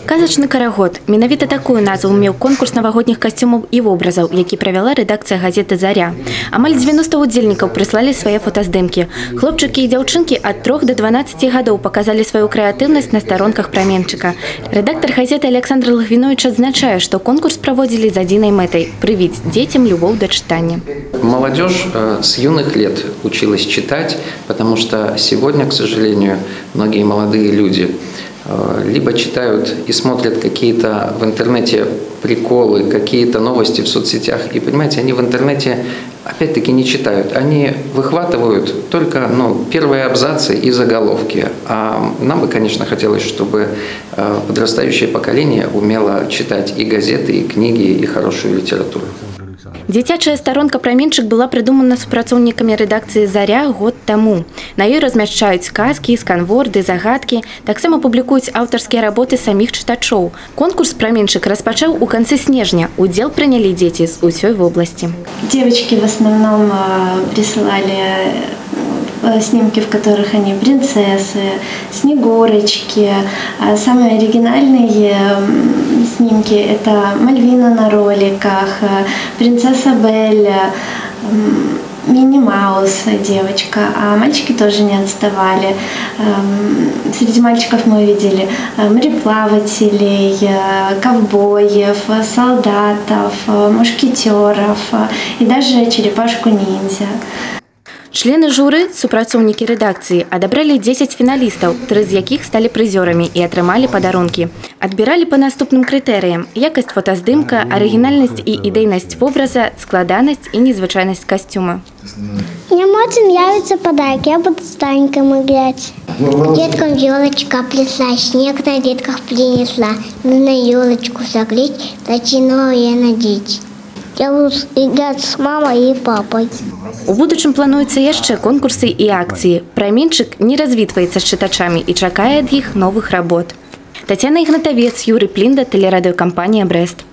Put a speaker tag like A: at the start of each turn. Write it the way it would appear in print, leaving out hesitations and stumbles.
A: Казачны карагод. Менавіта такую назву меў конкурс навагодніх касцюмаў і вобразаў, які правяла рэдакцыя газеты «Заря». Амаль 90 удзельнікаў прыслалі свае фотаздымкі. Хлопчыкі і дзяўчынкі ад 3 до 12 гадоў паказалі сваю крэатыўнасць на старонках праменчыка. Рэдактар газеты Александр Логвинович адзначае, што конкурс праводзілі з адзінай мэтай – прывіць дзецям любоў да чытання.
B: Молодежь с юных лет училась читать, потому что сегодня, к сожалению, многие молодые люди либо читают и смотрят какие-то в интернете приколы, какие-то новости в соцсетях. И, понимаете, они в интернете опять-таки не читают. Они выхватывают только первые абзацы и заголовки. А нам бы, конечно, хотелось, чтобы подрастающее поколение умело читать и газеты, и книги, и хорошую литературу.
A: Дзіцячая старонка «Праменчык» была прыдумана супрацоўнікамі рэдакцыі «Заря» год таму. На ёй размяшчаюць сказкі, сканворды, загадкі. Таксама публікуюць аўтарскія работы саміх чытачоў. Конкурс «Праменчык» распачаў у канцы снежня. Удзел прынялі дзеці з усёй вобласці.
C: Девочки в основном присылали снимки, в которых они принцессы, снегурочки. Самые оригинальные снимки – это Мальвина на роликах, принцесса Белля, Минни Маус девочка, а мальчики тоже не отставали. Среди мальчиков мы увидели мореплавателей, ковбоев, солдатов, мушкетеров и даже черепашку-ниндзя.
A: Члены журы, супрацоўнікі рэдакцыі, адабралі 10 фіналістаў, 3 з якіх сталі прызёрамі і атрымалі падарункі. Адбіралі па наступным крытэрыям – якасць фотаздымка, арыгінальнасць і ідэйнасць вобраза, складанасць і незвычайнасць касцюма.
D: Мне очень нравится подарок, я буду с Танькой играть. Деткам елочка плесла, снег на ветках принесла, на елочку согреть, начинаю я надеть. Я буду играть с мамой и папой.
A: У будучым плануюцца яшчэ конкурсы і акцыі. «Праменчык» не развітваецца з чытачамі і чакае ад іх новых работ. Тацяна Ігнатавец, Юрый Плінда, тэлерадыёкампанія «Брэст».